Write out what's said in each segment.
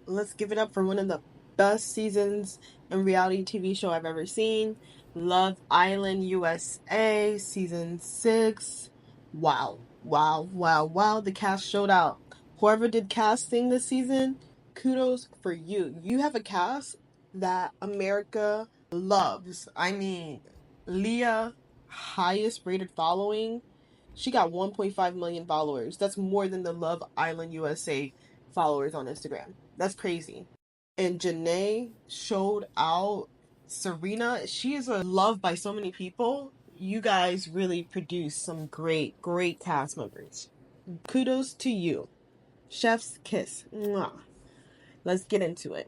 let's give it up for one of the best seasons in reality TV show I've ever seen. Love Island USA season 6. Wow, wow, wow, wow. The cast showed out. Whoever did casting this season, kudos for you. You have a cast that America loves. I mean, Leah, highest rated following. She got 1.5 million followers. That's more than the Love Island USA followers on Instagram. That's crazy. And Janae showed out. Serena, she is loved by so many people. You guys really produced some great, great cast members. Kudos to you. Chef's kiss. Mwah. Let's get into it.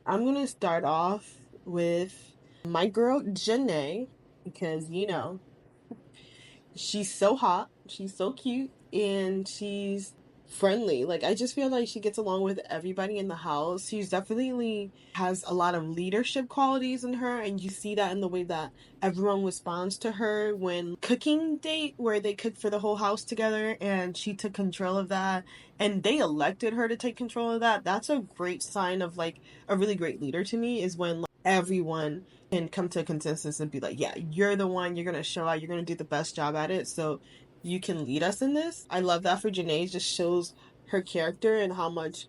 I'm going to start off with my girl, Janae, because, she's so hot, she's so cute, and she's friendly. Like, I just feel like she gets along with everybody in the house. She's definitely has a lot of leadership qualities in her, and you see that in the way that everyone responds to her when cooking date where they cook for the whole house together, and she took control of that, and they elected her to take control of that. That's a great sign of like a really great leader to me, is when like, everyone can come to a consensus and be like, yeah, you're the one, you're gonna show out, you're gonna do the best job at it, so you can lead us in this. I love that for Janae. It just shows her character and how much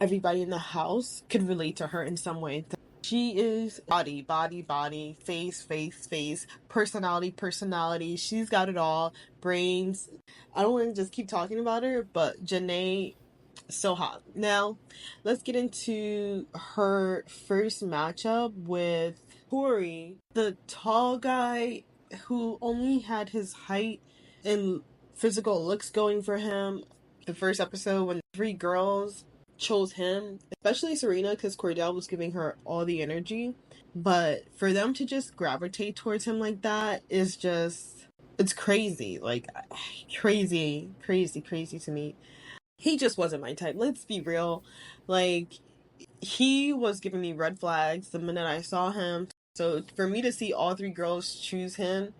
everybody in the house could relate to her in some way. She is body, body, body, face, face, face, personality, personality. She's got it all. Brains. I don't want to just keep talking about her, but Janae, so hot. Now, let's get into her first matchup with Corey, the tall guy who only had his height and physical looks going for him. The first episode when 3 girls chose him, especially Serena, because Cordell was giving her all the energy. But for them to just gravitate towards him like that is just, it's crazy. Like, crazy, crazy, crazy to me. He just wasn't my type. Let's be real. Like, he was giving me red flags the minute I saw him. So for me to see all 3 girls choose him,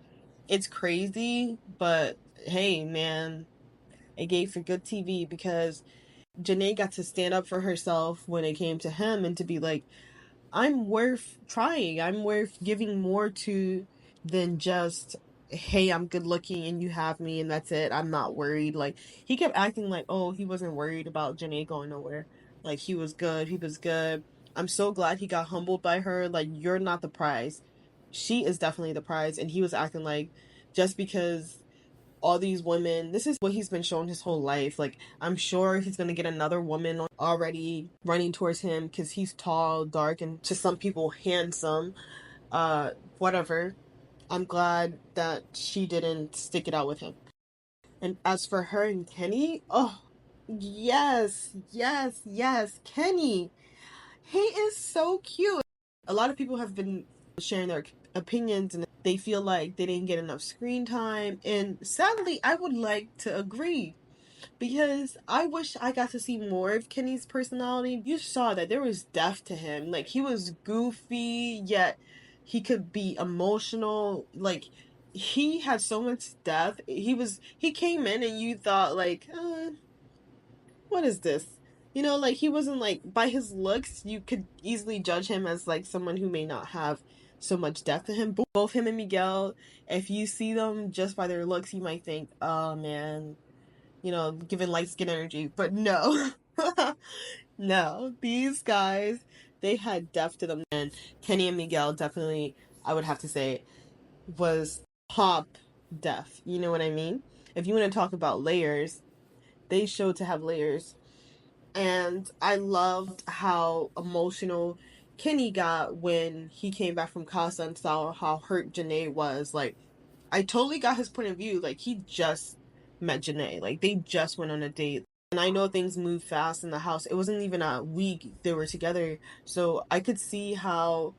it's crazy. But hey, man, it gave for good TV because Janae got to stand up for herself when it came to him and to be like, I'm worth trying. I'm worth giving more to than just, hey, I'm good looking and you have me and that's it. I'm not worried. Like, he kept acting like, oh, he wasn't worried about Janae going nowhere. Like, he was good. He was good. I'm so glad he got humbled by her. Like, you're not the prize. She is definitely the prize. And he was acting like just because all these women, this is what he's been shown his whole life. Like, I'm sure he's gonna get another woman already running towards him because he's tall, dark, and to some people handsome. Whatever. I'm glad that she didn't stick it out with him. And as for her and Kenny, oh yes, yes, yes, Kenny, he is so cute. A lot of people have been sharing their opinions and they feel like they didn't get enough screen time. And sadly, I would like to agree because I wish I got to see more of Kenny's personality. You saw that there was depth to him. Like, he was goofy, yet he could be emotional. Like, he had so much depth. He came in and you thought like, what is this? Like, he wasn't like, by his looks, you could easily judge him as like someone who may not have so much depth to him. Both him and Miguel, if you see them just by their looks, you might think, oh man, giving light skin energy. But no, no, these guys, they had depth to them. And Kenny and Miguel definitely, I would have to say, was top depth. You know what I mean? If you want to talk about layers, they showed to have layers. And I loved how emotional Kenny got when he came back from Casa and saw how hurt Janae was. Like, I totally got his point of view. Like, he just met Janae. Like, they just went on a date. And I know things move fast in the house. It wasn't even a week they were together. So I could see how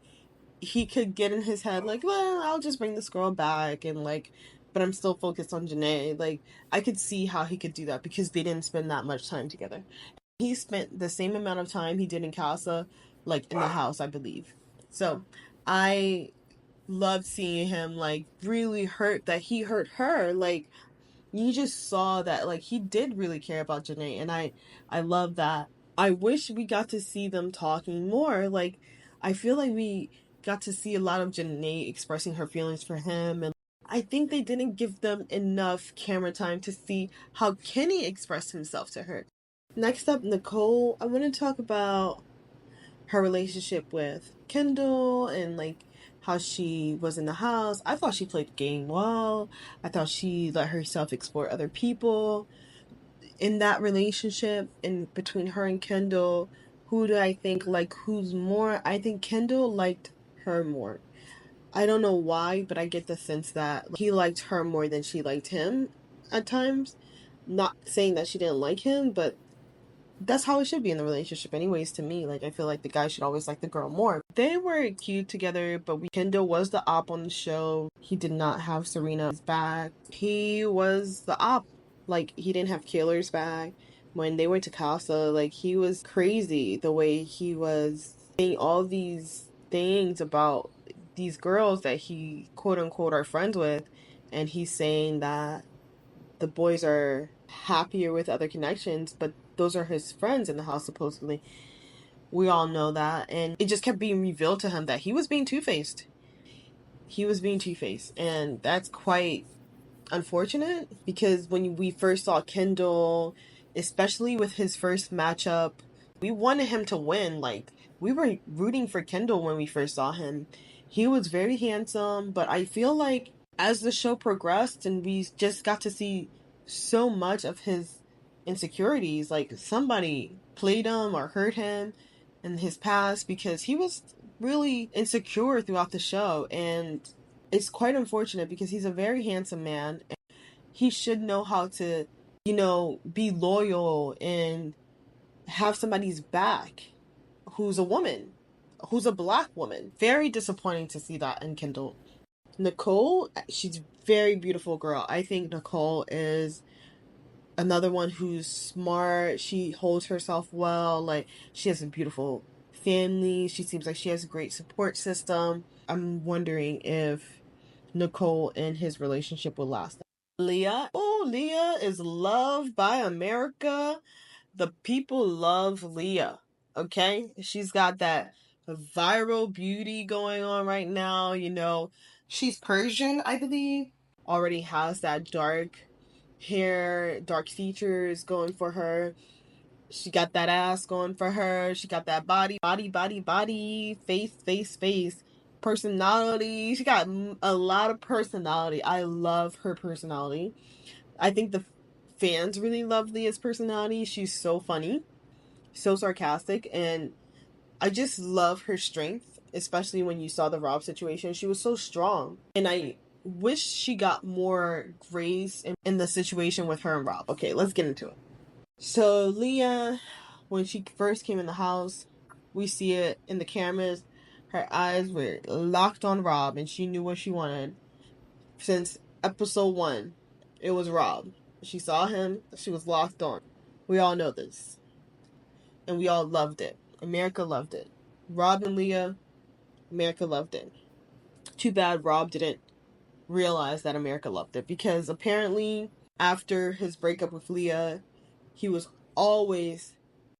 he could get in his head, like, well, I'll just bring this girl back and like, but I'm still focused on Janae. Like, I could see how he could do that because they didn't spend that much time together. He spent the same amount of time he did in Casa, like in the house, I believe. So I loved seeing him like really hurt that he hurt her. Like, You just saw that, like, he did really care about Janae, and I love that. I wish we got to see them talking more. Like, I feel like we got to see a lot of Janae expressing her feelings for him, and I think they didn't give them enough camera time to see how Kenny expressed himself to her. Next up, Nicole. I want to talk about her relationship with Kendall and like how she was in the house. I thought she played the game well. I thought she let herself explore other people in that relationship. In between her and Kendall, who do I think like who's more? I think Kendall liked her more. I don't know why, but I get the sense that he liked her more than she liked him at times. Not saying that she didn't like him, but that's how it should be in the relationship anyways. To me, like, I feel like the guy should always like the girl more. They were cute together, but Kendall was the op on the show. He did not have Serena's back. He was the op. Like, he didn't have Kaylor's back. When they went to Casa, like, he was crazy the way he was saying all these things about these girls that he quote unquote are friends with, and he's saying that the boys are happier with other connections, but those are his friends in the house, supposedly. We all know that. And it just kept being revealed to him that he was being two-faced. He was being two-faced. And that's quite unfortunate, because when we first saw Kendall, especially with his first matchup, we wanted him to win. Like, we were rooting for Kendall when we first saw him. He was very handsome, but I feel like as the show progressed and we just got to see so much of his insecurities, like somebody played him or hurt him in his past, because he was really insecure throughout the show. And it's quite unfortunate because he's a very handsome man. And he should know how to, be loyal and have somebody's back who's a woman, who's a black woman. Very disappointing to see that in Kendall. Nicole, she's a very beautiful girl. I think Nicole is another one who's smart. She holds herself well. Like, she has a beautiful family. She seems like she has a great support system. I'm wondering if Nicole and his relationship will last. Leah. Oh, Leah is loved by America. The people love Leah. Okay? She's got that viral beauty going on right now. She's Persian, I believe. Already has that dark hair, dark features going for her. She got that ass going for her. She got that body, face, personality. She got a lot of personality. I love her personality. I think the fans really love Leah's personality. She's so funny, so sarcastic, and I just love her strength, especially when you saw the Rob situation. She was so strong, and I wish she got more grace in the situation with her and Rob. Okay, let's get into it. So Leah, when she first came in the house, we see it in the cameras. Her eyes were locked on Rob, and she knew what she wanted. Since episode 1, it was Rob. She saw him, she was locked on. We all know this. And we all loved it. America loved it. Rob and Leah, America loved it. Too bad Rob didn't realize that America loved it, because apparently after his breakup with Leah, he was always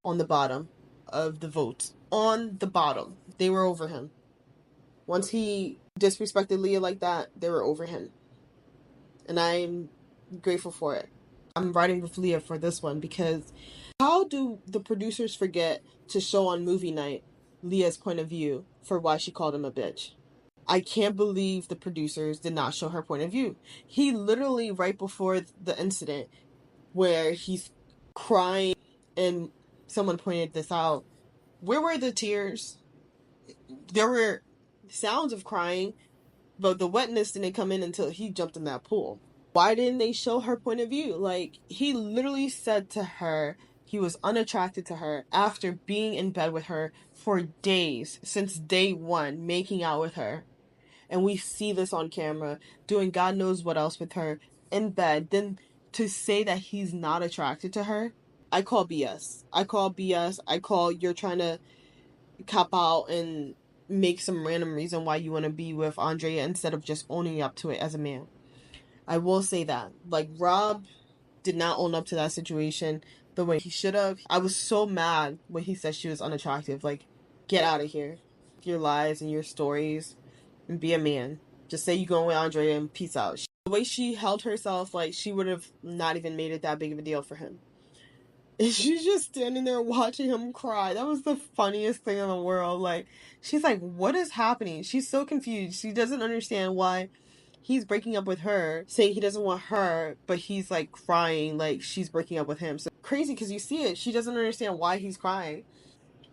on the bottom of the votes. On the bottom. They were over him. Once he disrespected Leah like that, they were over him. And I'm grateful for it. I'm riding with Leah for this one, because how do the producers forget to show on movie night Leah's point of view for why she called him a bitch? I can't believe the producers did not show her point of view. He literally, right before the incident where he's crying and someone pointed this out, where were the tears? There were sounds of crying, but the wetness didn't come in until he jumped in that pool. Why didn't they show her point of view? Like, he literally said to her he was unattracted to her after being in bed with her for days, since day one, making out with her. And we see this on camera, doing God knows what else with her in bed. Then to say that he's not attracted to her, I call BS. I call BS. I call you're trying to cop out and make some random reason why you want to be with Andrea instead of just owning up to it as a man. I will say that. Like, Rob did not own up to that situation the way he should have. I was so mad when he said she was unattractive. Like, get out of here. Your lies and your stories and be a man. Just say you going with Andre and peace out. The way she held herself, like, she would have not even made it that big of a deal for him. And she's just standing there watching him cry. That was the funniest thing in the world. Like, she's like, what is happening? She's so confused. She doesn't understand why he's breaking up with her, saying he doesn't want her, but he's like crying like she's breaking up with him. So crazy, because you see it. She doesn't understand why he's crying.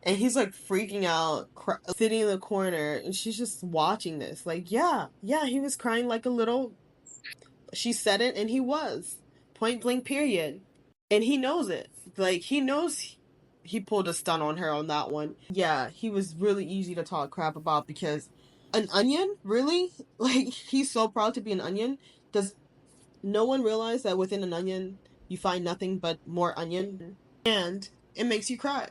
And he's like freaking out, sitting in the corner, and she's just watching this. Like, yeah, he was crying like a little. She said it, and he was. Point blank, period. And he knows it. Like, he knows he pulled a stunt on her on that one. Yeah, he was really easy to talk crap about because an onion? Really? Like, he's so proud to be an onion. Does no one realize that within an onion, you find nothing but more onion? And it makes you cry.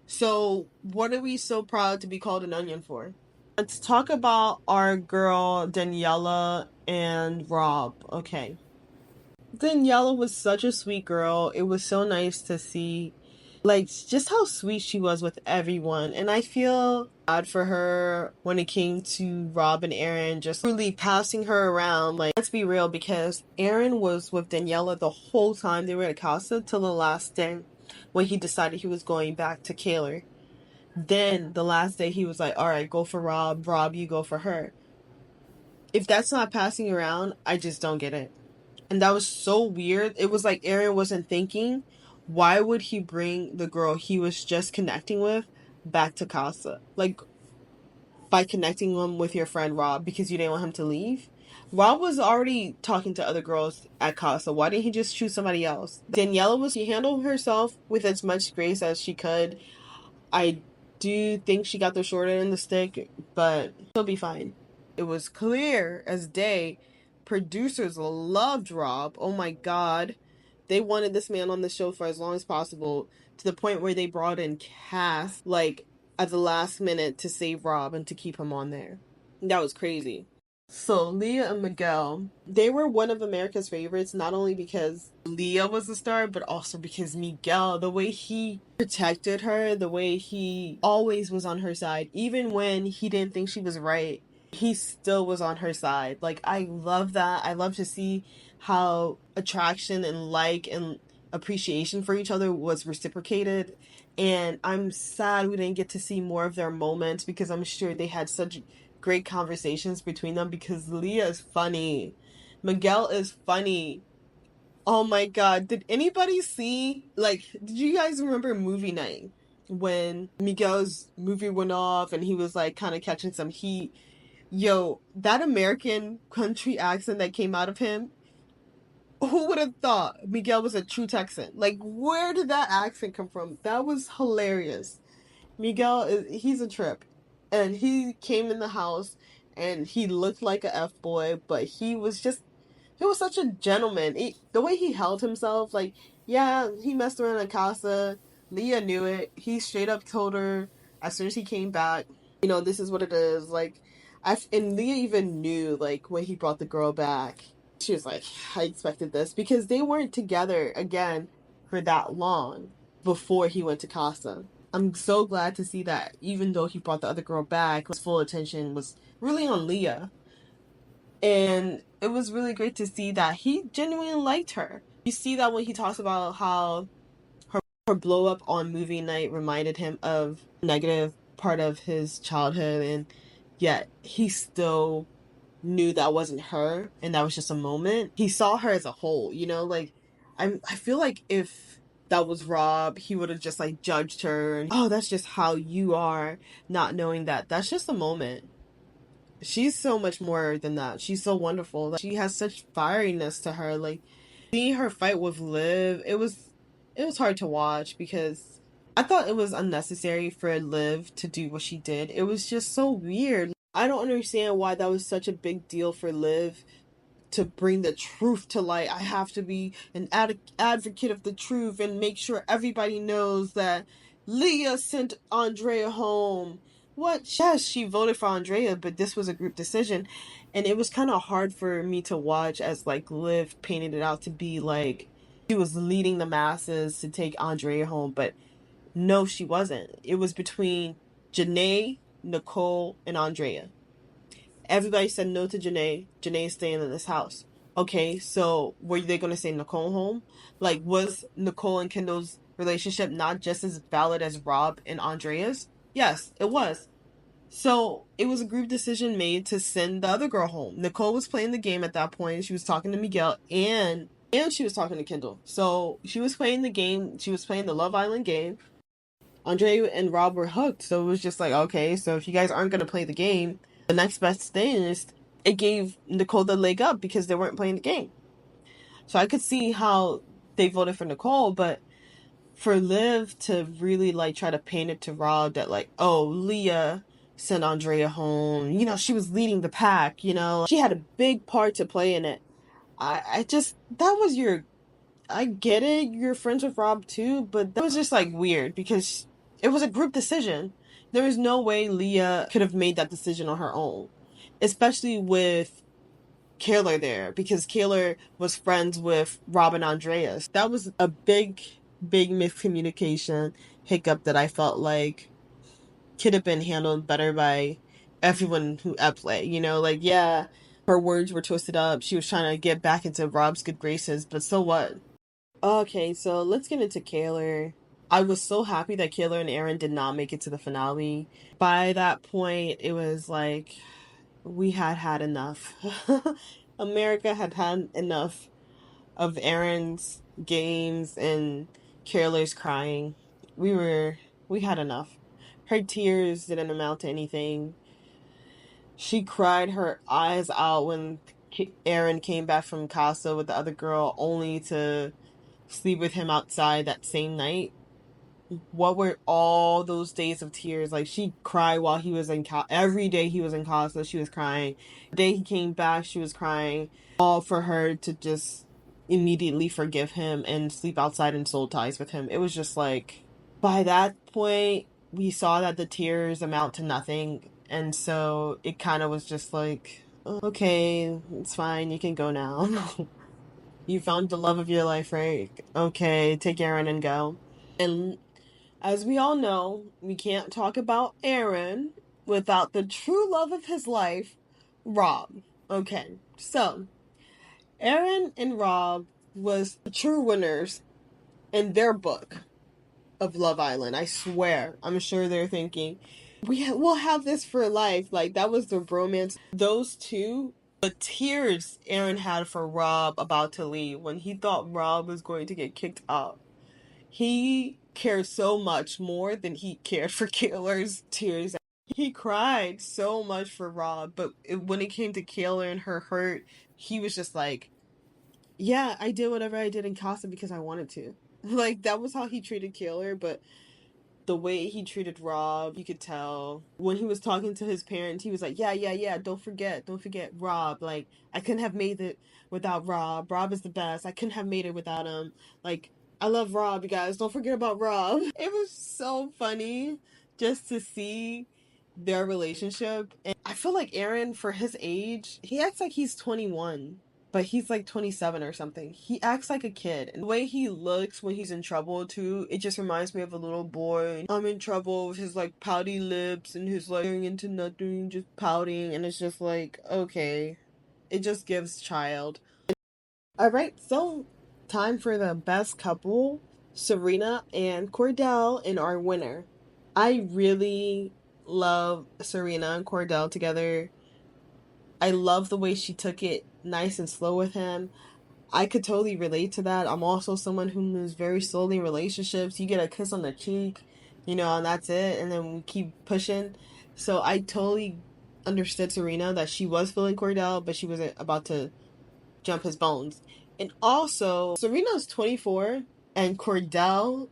So, what are we so proud to be called an onion for? Let's talk about our girl, Daniela and Rob. Okay. Daniela was such a sweet girl. It was so nice to see, like, just how sweet she was with everyone. And I feel bad for her when it came to Rob and Aaron just really passing her around. Like, let's be real, because Aaron was with Daniela the whole time they were at Casa till the last day when he decided he was going back to Kaylor. Then the last day he was like, all right, go for Rob. Rob, you go for her. If that's not passing around, I just don't get it. And that was so weird. It was like Aaron wasn't thinking, why would he bring the girl he was just connecting with back to Casa? Like, by connecting him with your friend Rob because you didn't want him to leave? Rob was already talking to other girls at Casa. Why didn't he just choose somebody else? She handled herself with as much grace as she could. I do think she got the short end of the stick, but she'll be fine. It was clear as day. Producers loved Rob. Oh my God. They wanted this man on the show for as long as possible, to the point where they brought in Cass, like, at the last minute to save Rob and to keep him on there. That was crazy. So, Leah and Miguel, they were one of America's favorites, not only because Leah was a star, but also because Miguel, the way he protected her, the way he always was on her side, even when he didn't think she was right, he still was on her side. Like, I love that. I love to see how attraction and like and appreciation for each other was reciprocated. And I'm sad we didn't get to see more of their moments, because I'm sure they had such great conversations between them, because Leah is funny. Miguel is funny. Oh my God. Did anybody see, like, did you guys remember movie night when Miguel's movie went off and he was like kind of catching some heat? Yo, that American country accent that came out of him, who would have thought Miguel was a true Texan? Like, where did that accent come from? That was hilarious. Miguel, he's a trip. And he came in the house and he looked like a F-boy, but he was such a gentleman. The way he held himself, like, yeah, he messed around in Casa. Leah knew it. He straight up told her as soon as he came back, this is what it is. Like, and Leah even knew, like, when he brought the girl back. She was like, I expected this, because they weren't together again for that long before he went to Casa. I'm so glad to see that even though he brought the other girl back, his full attention was really on Leah. And it was really great to see that he genuinely liked her. You see that when he talks about how her blow up on movie night reminded him of a negative part of his childhood, and yet he still knew that wasn't her and that was just a moment. He saw her as a whole, like, I feel like if that was Rob, he would have just like judged her and, oh, that's just how you are, not knowing that that's just a moment. She's so much more than that. She's so wonderful. Like, she has such fieriness to her. Like, seeing her fight with Liv, it was hard to watch, because I thought it was unnecessary for Liv to do what she did. It was just so weird. I don't understand why that was such a big deal for Liv to bring the truth to light. I have to be an advocate of the truth and make sure everybody knows that Leah sent Andrea home. What? Yes, she voted for Andrea, but this was a group decision. And it was kind of hard for me to watch as like Liv painted it out to be like she was leading the masses to take Andrea home, but no, she wasn't. It was between Janae, Nicole, and Andrea. Everybody said no to Janae. Janae's staying in this house. Okay, so were they going to say Nicole home? Like, was Nicole and Kendall's relationship not just as valid as Rob and Andrea's? Yes, it was. So it was a group decision made to send the other girl home. Nicole was playing the game at that point. She was talking to Miguel and she was talking to Kendall. So she was playing the game. She was playing the Love Island game. Andre and Rob were hooked. So it was just like, okay, so if you guys aren't going to play the game, the next best thing is it gave Nicole the leg up because they weren't playing the game. So I could see how they voted for Nicole, but for Liv to really like try to paint it to Rob that like, oh, Leah sent Andrea home. You know, she was leading the pack, you know. She had a big part to play in it. I just that was your I get it, you're friends with Rob too, but that was just like weird because it was a group decision. There was no way Leah could have made that decision on her own. Especially with Kaylor there, because Kaylor was friends with Rob and Andreas. That was a big, big miscommunication hiccup that I felt like could have been handled better by everyone who at play. You know, like, yeah, her words were twisted up. She was trying to get back into Rob's good graces, but so what? Okay, so let's get into Kaylor. I was so happy that Kaylor and Aaron did not make it to the finale. By that point, it was like we had had enough. America had had enough of Aaron's games and Kaylor's crying. We had enough. Her tears didn't amount to anything. She cried her eyes out when Aaron came back from Casa with the other girl, only to sleep with him outside that same night. What were all those days of tears? Like, she cried while he was in every day he was in Casa, she was crying. The day he came back, she was crying. All for her to just immediately forgive him and sleep outside in soul ties with him. It was just like, by that point, we saw that the tears amount to nothing. And so it kind of was just like, okay, it's fine, you can go now. You found the love of your life, right? Okay, take Aaron and go. And as we all know, we can't talk about Aaron without the true love of his life, Rob. Okay, so Aaron and Rob was true winners in their book of Love Island. I swear. I'm sure they're thinking, we'll have this for life. Like, that was the romance. Those two, the tears Aaron had for Rob about to leave when he thought Rob was going to get kicked out. He cared so much more than he cared for Kaylor's tears. He cried so much for Rob, but when it came to Kaylor and her hurt, he was just like, yeah, I did whatever I did in Casa because I wanted to. Like, that was how he treated Kaylor, but the way he treated Rob, you could tell. When he was talking to his parents, he was like, yeah, don't forget Rob. Like, I couldn't have made it without Rob. Rob is the best. I couldn't have made it without him. Like, I love Rob, you guys. Don't forget about Rob. It was so funny just to see their relationship. And I feel like Aaron, for his age, he acts like he's 21. But he's like 27 or something. He acts like a kid. And the way he looks when he's in trouble, too, it just reminds me of a little boy. I'm in trouble with his, like, pouty lips and his, like, staring into nothing, just pouting. And it's just like, okay. It just gives child. Alright, so time for the best couple, Serena and Cordell, and our winner. I really love Serena and Cordell together. I love the way she took it nice and slow with him. I could totally relate to that. I'm also someone who moves very slowly in relationships. You get a kiss on the cheek, you know, and that's it. And then we keep pushing. So I totally understood Serena that she was feeling Cordell, but she wasn't about to jump his bones. And also, Serena's 24 and Cordell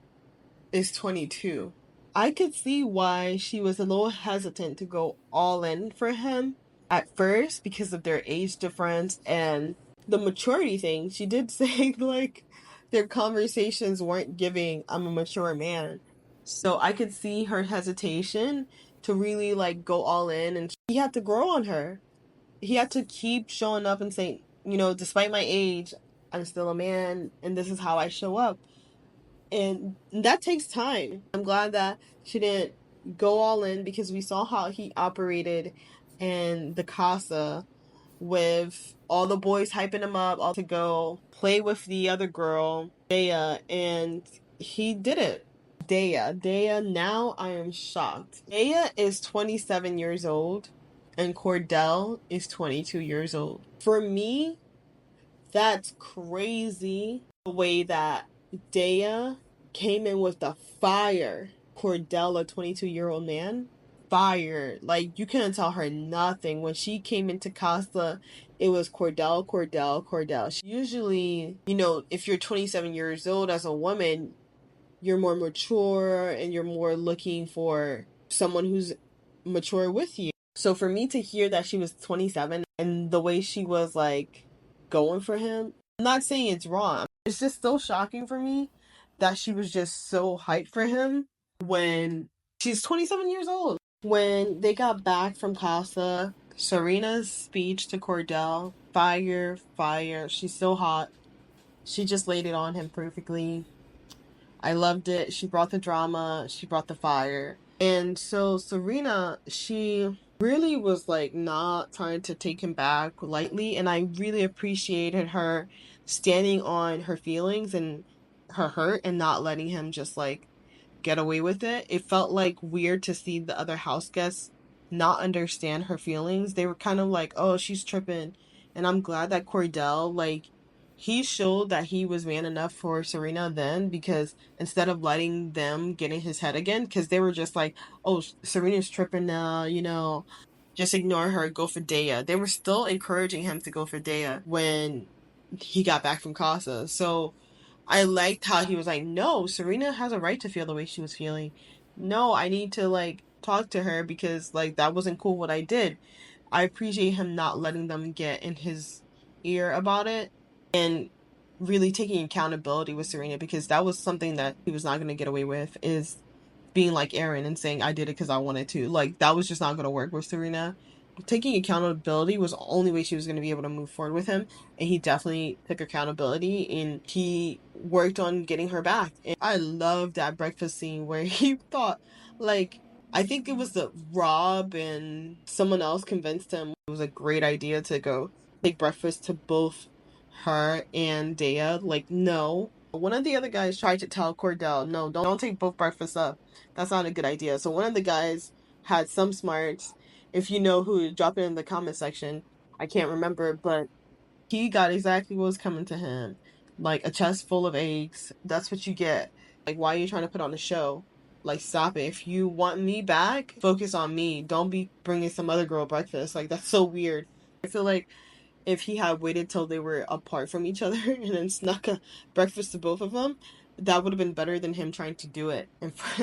is 22. I could see why she was a little hesitant to go all in for him at first because of their age difference and the maturity thing. She did say, like, their conversations weren't giving, I'm a mature man. So I could see her hesitation to really like go all in, and he had to grow on her. He had to keep showing up and saying, you know, despite my age, I'm still a man and this is how I show up. And that takes time. I'm glad that she didn't go all in, because we saw how he operated in the casa with all the boys hyping him up all to go play with the other girl, Dea, and he didn't. Dea, now I am shocked. Dea is 27 years old and Cordell is 22 years old. For me, that's crazy the way that Dea came in with the fire. Cordell, a 22-year-old man, fire. Like, you couldn't tell her nothing. When she came into Casa, it was Cordell. Usually, you know, if you're 27 years old as a woman, you're more mature and you're more looking for someone who's mature with you. So for me to hear that she was 27 and the way she was like going for him, I'm not saying it's wrong. It's just so shocking for me that she was just so hyped for him when she's 27 years old. When they got back from Casa, Serena's speech to Cordell, fire. She's so hot. She just laid it on him perfectly. I loved it. She brought the drama, she brought the fire. And so Serena, she really was like not trying to take him back lightly. And I really appreciated her standing on her feelings and her hurt and not letting him just like get away with it. It felt like weird to see the other house guests not understand her feelings. They were kind of like, oh, she's tripping. And I'm glad that Cordell, like, he showed that he was man enough for Serena then, because instead of letting them get in his head again, because they were just like, oh, Serena's tripping now, you know, just ignore her, go for Dea. They were still encouraging him to go for Dea when he got back from Casa. So I liked how he was like, no, Serena has a right to feel the way she was feeling. No, I need to like talk to her because like that wasn't cool what I did. I appreciate him not letting them get in his ear about it and really taking accountability with Serena, because that was something that he was not going to get away with, is being like Aaron and saying I did it because I wanted to. Like, that was just not going to work with Serena. Taking accountability was the only way she was going to be able to move forward with him, and he definitely took accountability and he worked on getting her back. And I love that breakfast scene where he thought, like, I think it was the Rob and someone else convinced him it was a great idea to go take breakfast to both her and Dea. Like, no. One of the other guys tried to tell Cordell, no, don't take both breakfasts up. That's not a good idea. So one of the guys had some smarts. If you know who, drop it in the comment section. I can't remember, but he got exactly what was coming to him. Like a chest full of eggs. That's what you get. Like, why are you trying to put on a show? Like, stop it. If you want me back, focus on me. Don't be bringing some other girl breakfast. Like, that's so weird. I feel like if he had waited till they were apart from each other and then snuck a breakfast to both of them, that would have been better than him trying to do it.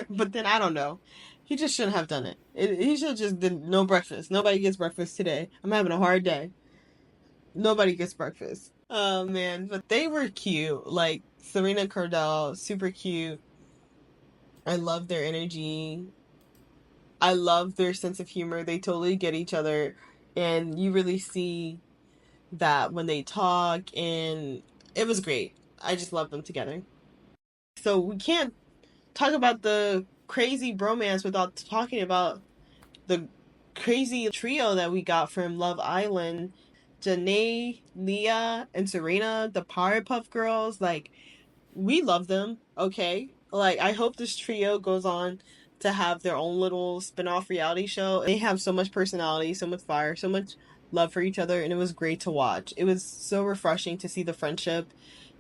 But then I don't know. He just shouldn't have done it. He should have just did no breakfast. Nobody gets breakfast today. I'm having a hard day. Nobody gets breakfast. Oh man, but they were cute. Like Serena Cordell, super cute. I love their energy. I love their sense of humor. They totally get each other, and you really see that when they talk, and it was great. I just love them together. So we can't talk about the crazy bromance without talking about the crazy trio that we got from Love Island. Janae, Leah, and Serena, the Powerpuff Girls, like, we love them, okay? Like, I hope this trio goes on to have their own little spin-off reality show. They have so much personality, so much fire, so much love for each other, and it was great to watch. It was so refreshing to see the friendship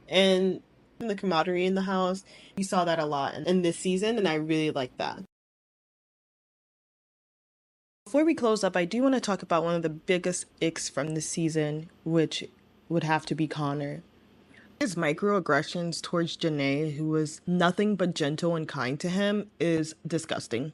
and the camaraderie in the house. You saw that a lot in this season, and I really like that. Before we close up, I do want to talk about one of the biggest icks from this season, which would have to be Connor. His microaggressions towards Janae, who was nothing but gentle and kind to him, is disgusting.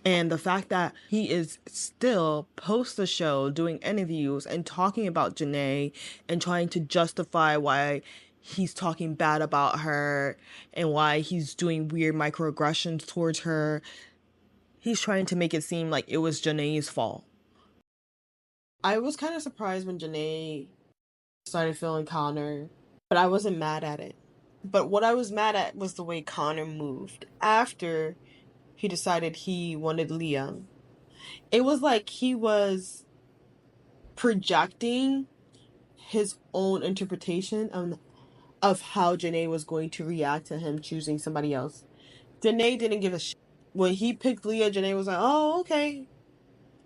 And the fact that he is still post the show doing interviews and talking about Janae and trying to justify why he's talking bad about her and why he's doing weird microaggressions towards her. he's trying to make it seem like it was Janae's fault. I was kind of surprised when Janae started feeling Connor, but I wasn't mad at it. But what I was mad at was the way Connor moved after he decided he wanted Leah. It was like he was projecting his own interpretation of how Janae was going to react to him choosing somebody else. Janae didn't give a shit. When he picked Leah, Janae was like, oh, okay.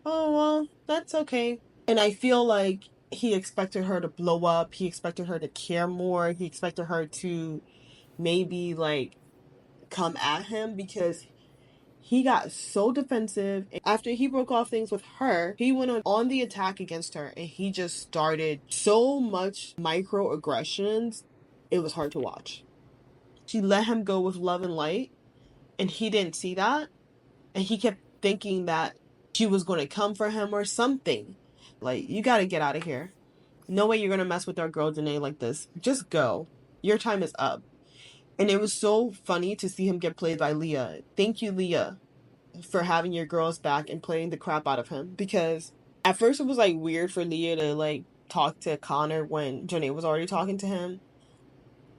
Oh, well, that's okay. And I feel like he expected her to blow up. He expected her to care more. He expected her to maybe, like, come at him because he got so defensive. After he broke off things with her, he went on the attack against her, and he just started so much microaggressions. It was hard to watch. She let him go with love and light, and he didn't see that. And he kept thinking that she was going to come for him or something. Like, you got to get out of here. No way you're going to mess with our girl Danae like this. Just go. Your time is up. And it was so funny to see him get played by Leah. Thank you, Leah, for having your girls back and playing the crap out of him. Because at first it was, like, weird for Leah to, like, talk to Connor when Janae was already talking to him.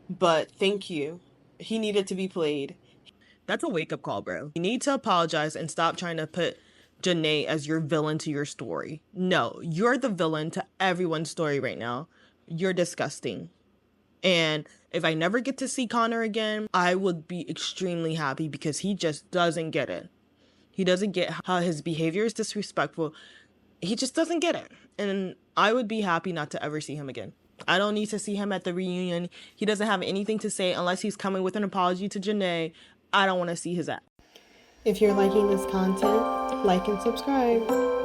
But thank you. He needed to be played. That's a wake-up call, bro. You need to apologize and stop trying to put Janae as your villain to your story. No, you're the villain to everyone's story right now. You're disgusting. And if I never get to see Connor again, I would be extremely happy because he just doesn't get it. He doesn't get how his behavior is disrespectful. He just doesn't get it. And I would be happy not to ever see him again. I don't need to see him at the reunion. He doesn't have anything to say unless he's coming with an apology to Janae. I don't want to see his ass. If you're liking this content, like and subscribe.